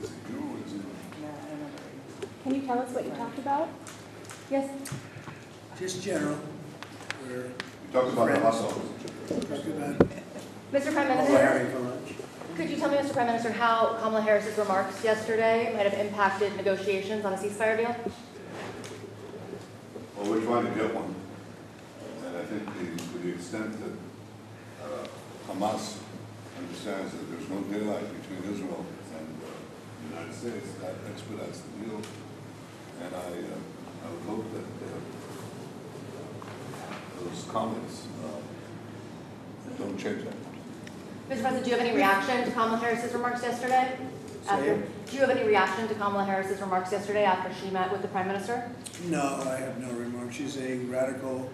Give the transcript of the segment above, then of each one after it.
Is it you or is it? Can you tell us what you talked about? Yes. Just general. You talked about the hustle. Talk about Mr. Prime Kamala Minister, Harris for lunch. could you tell me, Mr. Prime Minister, how Kamala Harris's remarks yesterday might have impacted negotiations on a ceasefire deal? Well, we're trying to get one. And I think to the extent that Hamas understands that there's no daylight between Israel and the United States, that expedites the deal. And I would hope that those comments don't change that. Mr. President, do you have any reaction to Kamala Harris's remarks yesterday? Do you have any reaction to Kamala Harris's remarks yesterday after she met with the Prime Minister? No, I have no remarks. She's a radical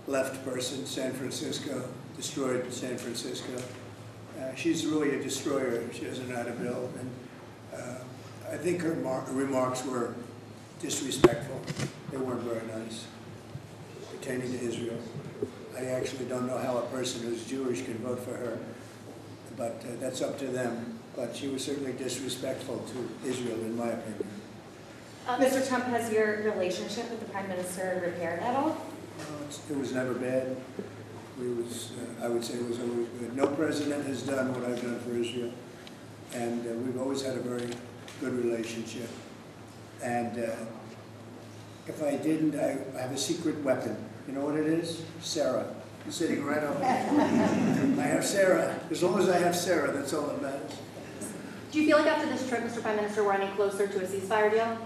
left person. San Francisco, destroyed San Francisco. She's really a destroyer. She doesn't know how to build. And I think her remarks were disrespectful. They weren't very nice, pertaining to Israel. I actually don't know how a person who's Jewish can vote for her, but that's up to them. But she was certainly disrespectful to Israel, in my opinion. Mr. Trump, has your relationship with the Prime Minister repaired at all? It was never bad. I would say it was always good. No president has done what I've done for Israel. And we've always had a very good relationship. And if I didn't, I have a secret weapon. You know what it is? Sarah. You're sitting right over there. I have Sarah. As long as I have Sarah, that's all that matters. Do you feel like after this trip, Mr. Prime Minister, we're any closer to a ceasefire deal?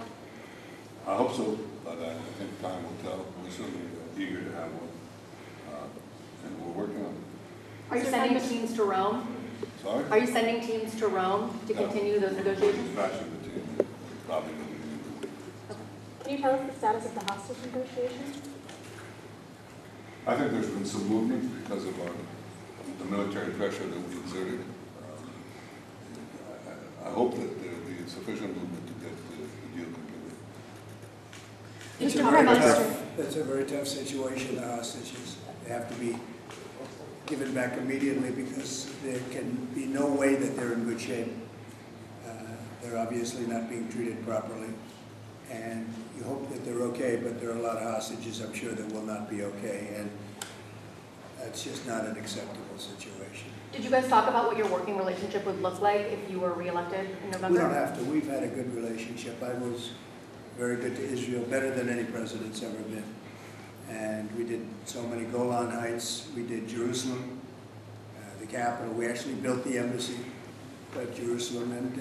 I hope so, but I think time will tell. We're certainly eager to have one. And we're working on it. Are you sending teams to Rome? Sorry? Are you sending teams to Rome to continue those negotiations? Dispatching the team, probably going to be. Can you tell us the status of the hostage negotiations? I think there's been some movement because of the military pressure that we exerted. I hope that there will be sufficient movement to get the deal completed. It's a very tough situation, the hostages. They have to be given back immediately because there can be no way that they're in good shape. They're obviously not being treated properly. And you hope that they're okay, but there are a lot of hostages, I'm sure, that will not be okay. And that's just not an acceptable situation. Did you guys talk about what your working relationship would look like if you were reelected in November? We don't have to. We've had a good relationship. I was very good to Israel, better than any president's ever been. And we did so many Golan Heights. We did Jerusalem, the capital. We actually built the embassy at Jerusalem and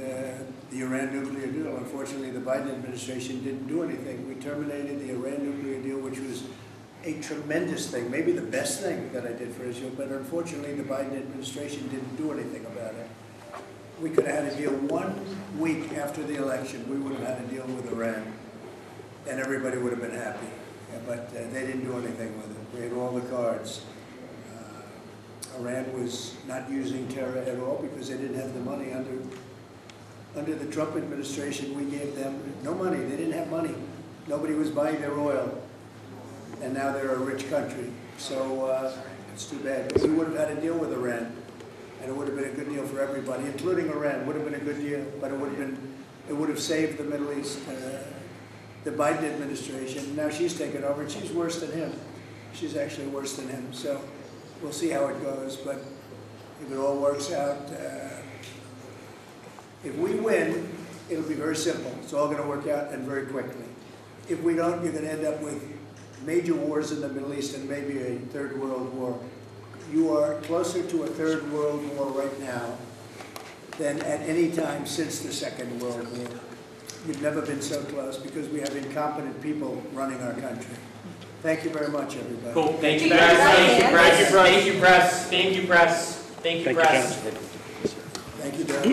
the Iran nuclear deal. Unfortunately, the Biden administration didn't do anything. We terminated the Iran nuclear deal, which was a tremendous thing, maybe the best thing that I did for Israel, but unfortunately the Biden administration didn't do anything about it. We could have had a deal 1 week after the election. We would have had a deal with Iran, and everybody would have been happy. But they didn't do anything with it. We had all the cards. Iran was not using terror at all because they didn't have the money. Under the Trump administration, we gave them no money. They didn't have money. Nobody was buying their oil. And now they're a rich country. So it's too bad. But we would have had a deal with Iran. And it would have been a good deal for everybody, including Iran. It would have been a good deal, but it would have saved the Middle East. The Biden administration, now she's taken over, and she's worse than him. She's actually worse than him. So we'll see how it goes. But if it all works out, if we win, it'll be very simple. It's all going to work out and very quickly. If we don't, you're going to end up with major wars in the Middle East and maybe a third world war. You are closer to a third world war right now than at any time since the Second World War. We've never been so close because we have incompetent people running our country. Thank you very much, everybody. Cool. Thank you, guys. Thank you, press. Thank you, press. Thank you, press. Thank you, press. Thank you, Doug.